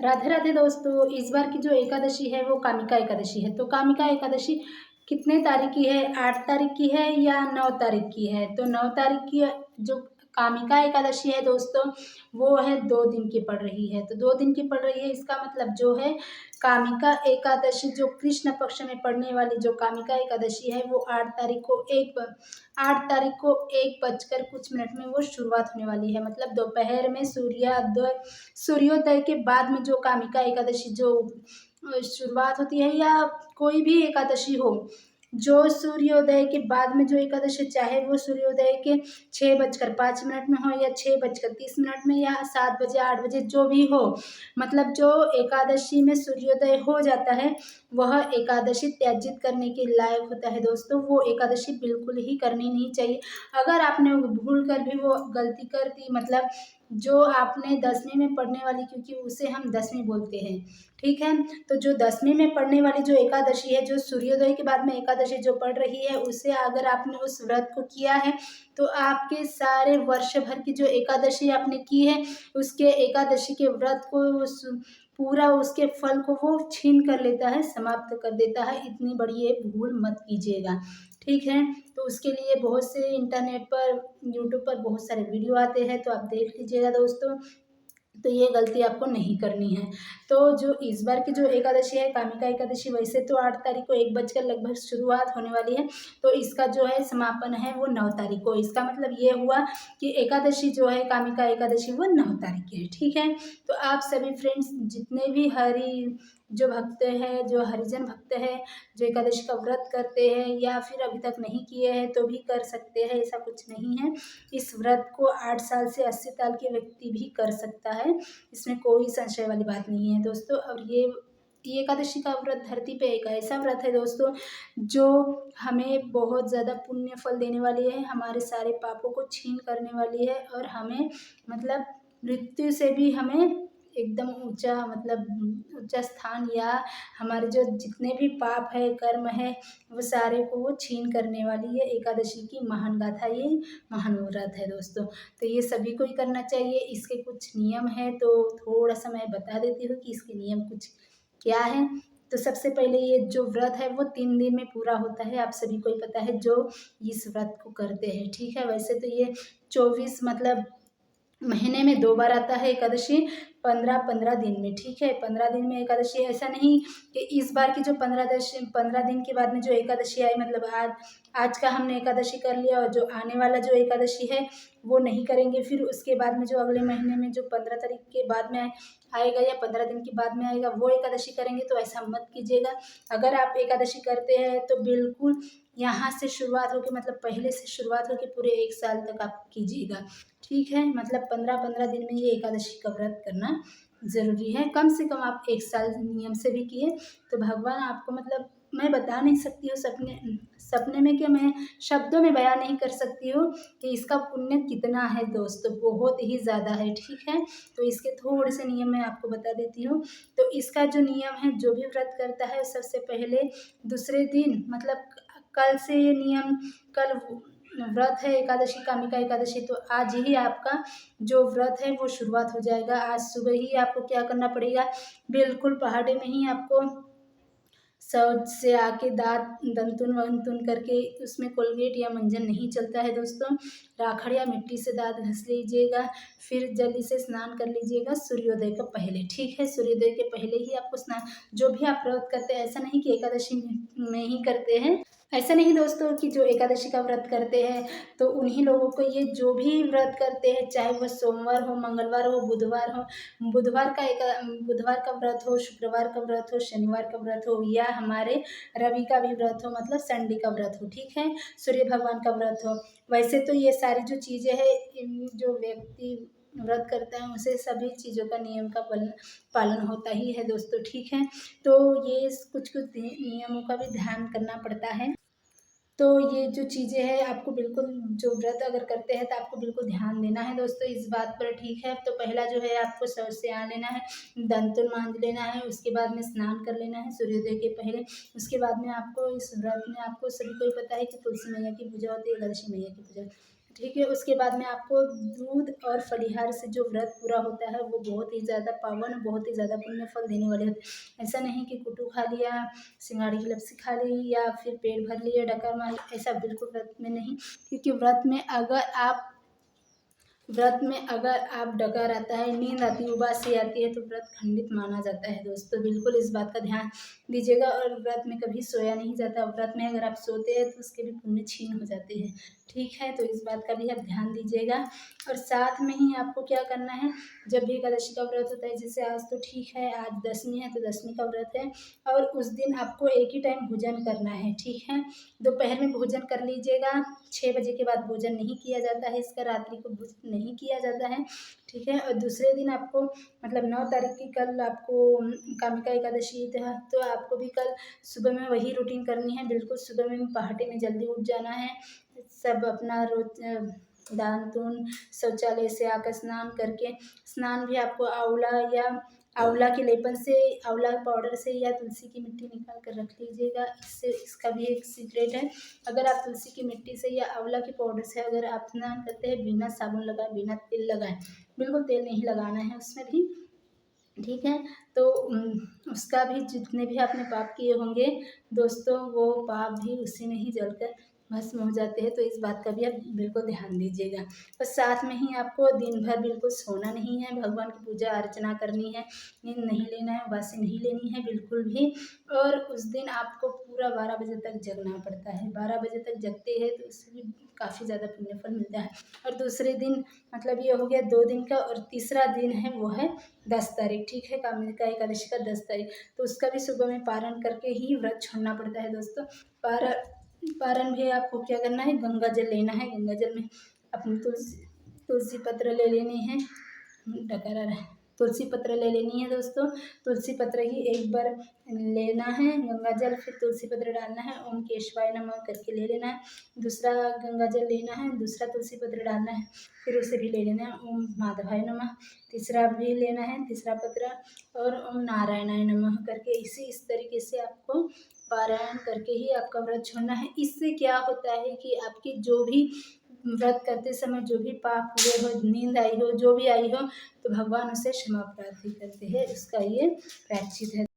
राधे राधे दोस्तों। इस बार की जो एकादशी है वो कामिका एकादशी है। तो कामिका एकादशी कितने तारीख की है? 8 तारीख की है या 9 तारीख की है? तो 9 तारीख की जो कामिका एकादशी है दोस्तों, वो है 2 दिन की पड़ रही है। तो 2 दिन की पड़ रही है, इसका मतलब जो है कामिका एकादशी जो कृष्ण पक्ष में पड़ने वाली जो कामिका एकादशी है वो 8 तारीख को 1 बजकर कुछ मिनट में वो शुरुआत होने वाली है। मतलब दोपहर में सूर्योदय के बाद में जो कामिका एकादशी जो शुरुआत होती है, या कोई भी एकादशी हो, जो सूर्योदय के बाद में जो एकादशी, चाहे वो सूर्योदय के 6:05 में हो या 6:30 में या 7 बजे 8 बजे जो भी हो, मतलब जो एकादशी में सूर्योदय हो जाता है वह एकादशी त्याजित करने के लायक होता है दोस्तों। वो एकादशी बिल्कुल ही करनी नहीं चाहिए। अगर आपने भूल कर भी वो गलती कर दी, मतलब जो आपने 10वीं में पढ़ने वाली, क्योंकि उसे हम 10वीं बोलते हैं, ठीक है। तो जो 10वीं में पढ़ने वाली जो एकादशी है, जो सूर्योदय के बाद में एकादशी जो पड़ रही है, उसे अगर आपने उस व्रत को किया है तो आपके सारे वर्ष भर की जो एकादशी आपने की है, उसके एकादशी के व्रत को पूरा उसके फल को वो छीन कर लेता है, समाप्त कर देता है। इतनी बड़ी ये भूल मत कीजिएगा, ठीक है। तो उसके लिए बहुत से इंटरनेट पर, यूट्यूब पर बहुत सारे वीडियो आते हैं, तो आप देख लीजिएगा दोस्तों। तो ये गलती आपको नहीं करनी है। तो जो इस बार की जो एकादशी है कामिका एकादशी, वैसे तो 8 तारीख को 1 बजकर लगभग शुरुआत होने वाली है। तो इसका जो है समापन है वो 9 तारीख को। इसका मतलब ये हुआ कि एकादशी जो है कामिका एकादशी वो 9 तारीख की है, ठीक है। तो आप सभी फ्रेंड्स जितने भी जो भक्त हैं, जो हरिजन भक्त हैं, जो एकादशी का व्रत करते हैं या फिर अभी तक नहीं किए हैं तो भी कर सकते हैं, ऐसा कुछ नहीं है। इस व्रत को 8 साल से 80 साल के व्यक्ति भी कर सकता है, इसमें कोई संशय वाली बात नहीं है दोस्तों। और ये एकादशी का व्रत धरती पे एक ऐसा व्रत है दोस्तों जो हमें बहुत ज़्यादा पुण्य फल देने वाली है, हमारे सारे पापों को छीन करने वाली है, और हमें मतलब मृत्यु से भी हमें एकदम ऊंचा, मतलब ऊंचा स्थान, या हमारे जो जितने भी पाप है, कर्म है, वो सारे को वो छीन करने वाली ये एकादशी की महान गाथा, ये महान व्रत है दोस्तों। तो ये सभी को ही करना चाहिए। इसके कुछ नियम है, तो थोड़ा सा मैं बता देती हूँ कि इसके नियम कुछ क्या है। तो सबसे पहले ये जो व्रत है वो 3 दिन में पूरा होता है, आप सभी को ही पता है जो इस व्रत को करते हैं, ठीक है। वैसे तो ये 24, मतलब महीने में 2 बार आता है एकादशी, 15-15 दिन में, ठीक है। 15 दिन में एकादशी, ऐसा नहीं कि इस बार की जो 15 दिन के बाद में जो एकादशी आई, मतलब आज का हमने एकादशी कर लिया और जो आने वाला जो एकादशी है वो नहीं करेंगे, फिर उसके बाद में जो अगले महीने में जो 15 तारीख के बाद में आएगा या 15 दिन के बाद में आएगा वो एकादशी करेंगे, तो ऐसा मत कीजिएगा। अगर आप एकादशी करते हैं तो बिल्कुल यहाँ से शुरुआत होकर, मतलब पहले से शुरुआत होकर पूरे 1 साल तक आप कीजिएगा, ठीक है। मतलब 15-15 दिन में ये एकादशी का व्रत करना ज़रूरी है। कम से कम आप 1 साल नियम से भी किए तो भगवान आपको, मतलब मैं बता नहीं सकती हूँ सपने में, कि मैं शब्दों में बयान नहीं कर सकती हूँ कि इसका पुण्य कितना है दोस्तों, बहुत ही ज़्यादा है, ठीक है। तो इसके थोड़े से नियम मैं आपको बता देती हूँ। तो इसका जो नियम है, जो भी व्रत करता है सबसे पहले दूसरे दिन, मतलब कल से ये नियम, कल व्रत है एकादशी, कामिका एकादशी, तो आज ही आपका जो व्रत है वो शुरुआत हो जाएगा। आज सुबह ही आपको क्या करना पड़ेगा, बिल्कुल पहाड़े में ही आपको शौच से आके दांत दंतुन वंतुन करके, उसमें कोलगेट या मंजन नहीं चलता है दोस्तों, राखड़ या मिट्टी से दांत घस लीजिएगा, फिर जल्दी से स्नान कर लीजिएगा सूर्योदय के पहले, ठीक है। सूर्योदय के पहले ही आपको स्नान, जो भी आप व्रत करते हैं, ऐसा नहीं कि एकादशी में ही करते हैं, ऐसा नहीं दोस्तों कि जो एकादशी का व्रत करते हैं तो उन्हीं लोगों को, ये जो भी व्रत करते हैं, चाहे वह सोमवार हो, मंगलवार हो, बुधवार हो, बुधवार का व्रत हो, शुक्रवार का व्रत हो, शनिवार का व्रत हो, या हमारे रवि का भी व्रत हो, मतलब संडे का व्रत हो, ठीक है, सूर्य भगवान का व्रत हो। वैसे तो ये सारी जो चीज़ें हैं, जो व्यक्ति व्रत करता है उसे सभी चीज़ों का नियम का पालन होता ही है दोस्तों, ठीक है। तो ये कुछ कुछ नियमों का भी ध्यान करना पड़ता है। तो ये जो चीज़ें हैं आपको बिल्कुल, जो व्रत अगर करते हैं तो आपको बिल्कुल ध्यान देना है दोस्तों इस बात पर, ठीक है। तो पहला जो है आपको शौच से आ लेना है, दांतुन मांज लेना है, उसके बाद में स्नान कर लेना है सूर्योदय के पहले। उसके बाद में आपको इस व्रत में, आपको सभी को ही पता है कि तुलसी मैया की पूजा होती है, एकादशी मैया की पूजा, ठीक है। उसके बाद में आपको दूध और फलिहार से जो व्रत पूरा होता है वो बहुत ही ज़्यादा पावन, बहुत ही ज़्यादा पुण्य फल देने वाले होते हैं। ऐसा नहीं कि कुट्टू खा लिया, सिंघाड़े की लस्सी खा ली या फिर पेट भर लिया, डकार मार लिया, ऐसा बिल्कुल व्रत में नहीं। क्योंकि व्रत में अगर आप डकार आता है, नींद आती है, उबासी आती है, तो व्रत खंडित माना जाता है दोस्तों। बिल्कुल इस बात का ध्यान दीजिएगा। और व्रत में कभी सोया नहीं जाता। व्रत में अगर आप सोते हैं तो उसके भी पुण्य छीन हो जाते हैं। ठीक है, तो इस बात का भी आप ध्यान दीजिएगा। और साथ में ही आपको क्या करना है, जब भी एकादशी का व्रत होता है, जैसे आज तो ठीक है, आज दशमी है तो दशमी का व्रत है, और उस दिन आपको एक ही टाइम भोजन करना है। ठीक है, दोपहर में भोजन कर लीजिएगा। 6 बजे के बाद भोजन नहीं किया जाता है, इसका रात्रि को भोजन नहीं किया जाता है। ठीक है, और दूसरे दिन आपको मतलब 9 तारीख की कल आपको कामिका एकादशी है, तो आपको भी कल सुबह में वही रूटीन करनी है। बिल्कुल सुबह में पहाटे में जल्दी उठ जाना है। सब अपना रोज दान तून शौचालय से आकर स्नान करके, स्नान भी आपको आंवला के लेपन से, आंवला पाउडर से या तुलसी की मिट्टी निकाल कर रख लीजिएगा। इससे इसका भी एक सीक्रेट है। अगर आप तुलसी की मिट्टी से या आंवला के पाउडर से अगर आप स्नान करते हैं, बिना साबुन लगाए, बिना तेल लगाए, बिल्कुल तेल नहीं लगाना है उसमें भी। ठीक है, तो उसका भी जितने भी आपने पाप किए होंगे दोस्तों, वो पाप भी उसी में ही जलकर भस्म हो जाते हैं। तो इस बात का भी आप बिल्कुल ध्यान दीजिएगा। और साथ में ही आपको दिन भर बिल्कुल सोना नहीं है, भगवान की पूजा अर्चना करनी है, नींद नहीं लेना है, उबासी नहीं लेनी है बिल्कुल भी। और उस दिन आपको पूरा 12 बजे तक जगना पड़ता है। 12 बजे तक जगते हैं तो उससे भी काफ़ी ज़्यादा पुण्य फल मिलता है। और दूसरे दिन मतलब ये हो गया 2 दिन का, और तीसरा दिन है वो है 10 तारीख। ठीक है, कामिका एकादशी का 10 तारीख, तो उसका भी सुबह में पारण करके ही व्रत छोड़ना पड़ता है दोस्तों। पारण भी आपको क्या करना है, गंगा जल लेना है। गंगा जल में अपनी तुलसी पत्र ले लेने हैं, डकरा रहे, तुलसी पत्र ले लेनी है दोस्तों। तुलसी पत्र ही एक बार लेना है, गंगा जल, फिर तुलसी पत्र डालना है, ओम केशवाय नमः करके ले लेना है। दूसरा गंगा जल लेना है, दूसरा तुलसी पत्र डालना है, फिर उसे भी ले लेना है, ओम माधवाय नमः। तीसरा भी लेना है, तीसरा पत्र, और ओम नारायणाय नमः करके इस तरीके से आपको पारायण करके ही आपका व्रत छोड़ना है। इससे क्या होता है कि आपकी जो भी व्रत करते समय जो भी पाप हुए हो, नींद आई हो, जो भी आई हो, तो भगवान उसे क्षमा प्रार्थी करते हैं। उसका ये प्रायश्चित है।